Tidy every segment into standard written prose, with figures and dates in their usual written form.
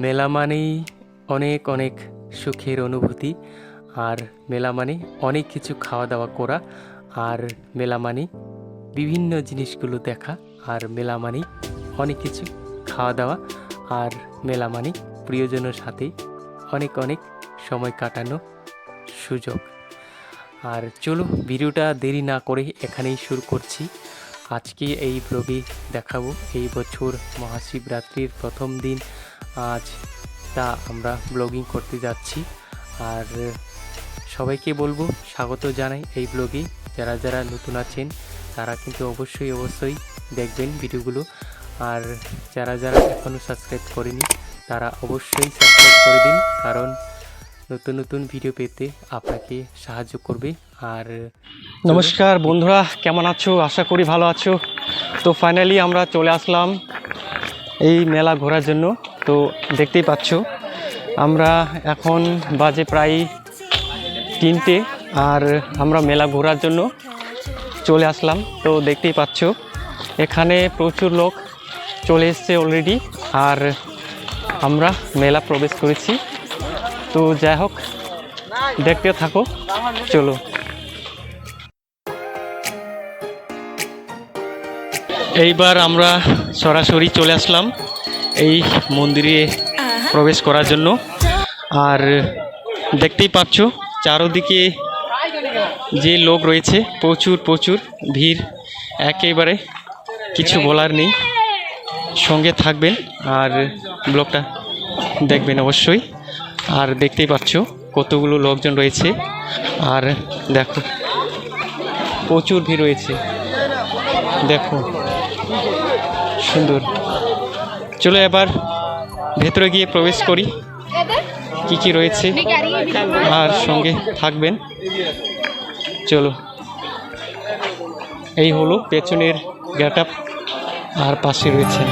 মেলা মানেই অনেক অনেক সুখের অনুভূতি। আর মেলা মানে অনেক কিছু খাওয়া দাওয়া করা। আর মেলা মানে বিভিন্ন জিনিসগুলো দেখা। আর মেলা মানে অনেক কিছু খাওয়া দাওয়া। আর মেলা মানে প্রিয়জনের সাথে অনেক অনেক সময় কাটানো সুযোগ। আর চলো ভিডিওটা দেরি না করে এখানেই শুরু করছি। আজকে এই ব্লগে দেখাবো এই বছর মহাশিবরাত্রির প্রথম দিন আজ, তা আমরা ব্লগিং করতে যাচ্ছি। আর সবাইকে বলবো স্বাগত জানাই এই ব্লগে। যারা যারা নতুন আছেন তারা কিন্তু অবশ্যই দেখবেন ভিডিওগুলো। আর যারা যারা এখনও সাবস্ক্রাইব করেনি তারা অবশ্যই সাবস্ক্রাইব করে দিন, কারণ নতুন নতুন ভিডিও পেতে আপনাকে সাহায্য করবে। আর নমস্কার বন্ধুরা, কেমন আছো? আশা করি ভালো আছো। তো ফাইনালি আমরা চলে আসলাম এই মেলা ঘোরার জন্য। তো দেখতেই পাচ্ছ আমরা এখন বাজে প্রায় 3টে, আর আমরা মেলা ঘোরার জন্য চলে আসলাম। তো দেখতেই পাচ্ছ এখানে প্রচুর লোক চলে এসছে অলরেডি, আর আমরা মেলা প্রবেশ করেছি। তো যাই হোক, দেখতে থাকো, চলো। এইবার আমরা সরাসরি চলে আসলাম এই মন্দিরে প্রবেশ করার জন্য। আর দেখতেই পাচ্ছ চারদিকে যে লোক রয়েছে, প্রচুর ভিড়, একেবারে কিছু বলার নেই। সঙ্গে থাকবেন আর ব্লগটা দেখবেন অবশ্যই। আর দেখতেই পাচ্ছ কতগুলো লোকজন রয়েছে, আর দেখো প্রচুর ভিড় রয়েছে, দেখো সুন্দর। চলো এবার ভেতরে গিয়ে প্রবেশ করি, কি কি রয়েছে, আর সঙ্গে থাকবেন। চলো, এই হলো পেছনের গেটআপ, আর পাশে রয়েছে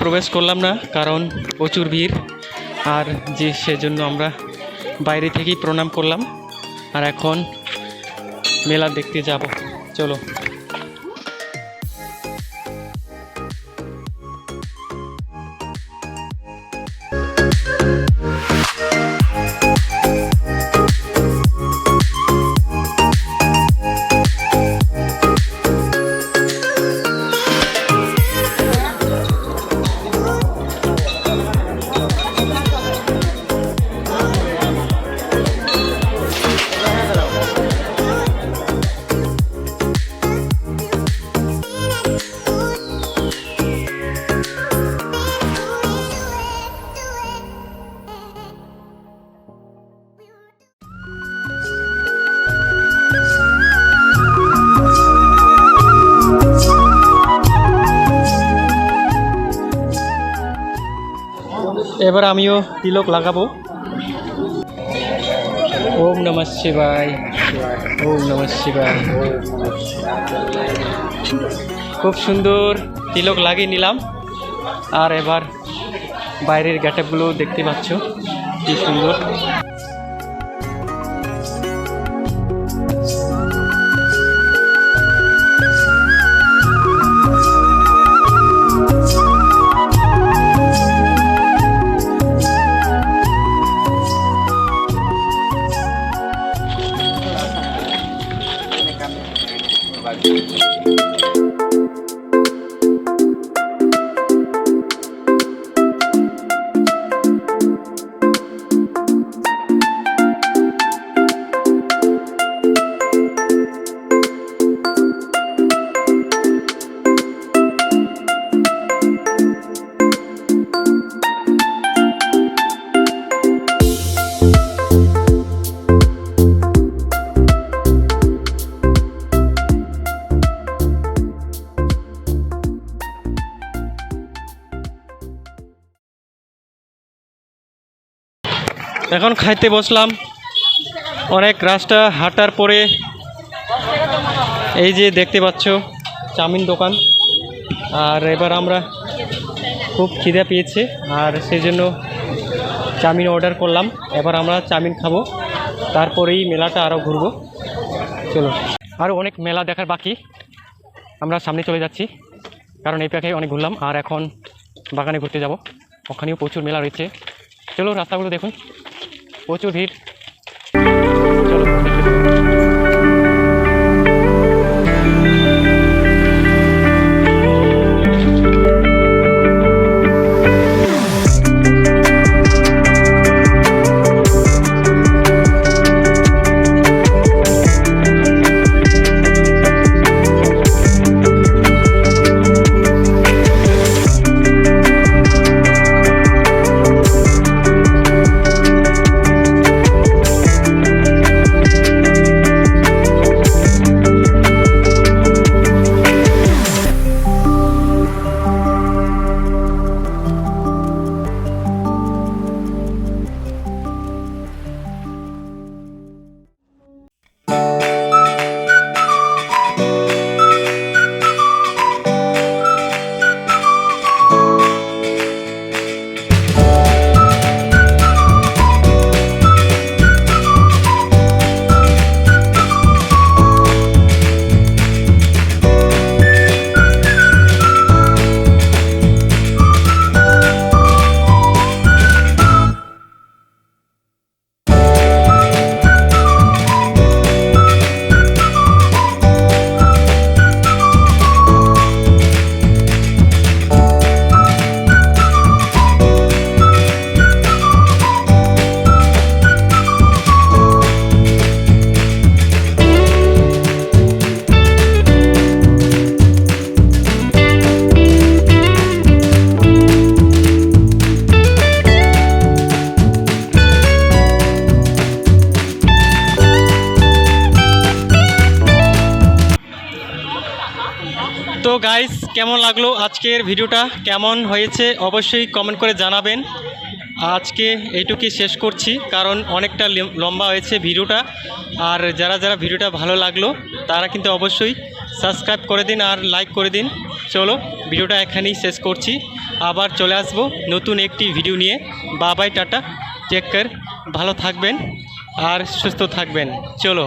প্রবেশ করলাম না, কারণ প্রচুর ভিড়। আর যে সেজন্য আমরা বাইরে থেকেই প্রণাম করলাম, আর এখন মেলা দেখতে যাব। চলো। এবার আমিও তিলক লাগাবো। ওম নমঃ শিবায়, ওম নমঃ শিবায়। খুব সুন্দর তিলক লাগিয়ে নিলাম। আর এবার বাইরের গেটআপগুলো দেখতে পাচ্ছ কি সুন্দর। এখন খাইতে বসলাম। অনেক রাস্তা হাঁটার পরে এই যে দেখতে পাচ্ছ চাউমিন দোকান। আর এবার আমরা খুব খিদে পেয়েছে আর সেই জন্য চাউমিন অর্ডার করলাম। এবার আমরা চাউমিন খাবো, তারপরেই মেলাটা আরও ঘুরবো। চলো, আরও অনেক মেলা দেখার বাকি। আমরা সামনে চলে যাচ্ছি, কারণ এই প্যাকে অনেক ঘুরলাম আর এখন বাগানে ঘুরতে যাব। ওখানেও প্রচুর মেলা রয়েছে। চলো, রাস্তাগুলো দেখুন, প্রচুর ভিড়। চলো দেখতে থাকো। তো গাইস, কেমন লাগলো আজকের ভিডিওটা? কেমন হয়েছে অবশ্যই কমেন্ট করে জানাবেন। আজকে এইটুকুই শেষ করছি, কারণ অনেকটা লম্বা হয়েছে ভিডিওটা। আর যারা যারা ভিডিওটা ভালো লাগলো তারা কিন্তু অবশ্যই সাবস্ক্রাইব করে দিন আর লাইক করে দিন। চলো, ভিডিওটা এখানেই শেষ করছি। আবার চলে আসবো নতুন একটি ভিডিও নিয়ে। বাই, টাটা, টেক কেয়ার, ভালো থাকবেন আর সুস্থ থাকবেন। চলো।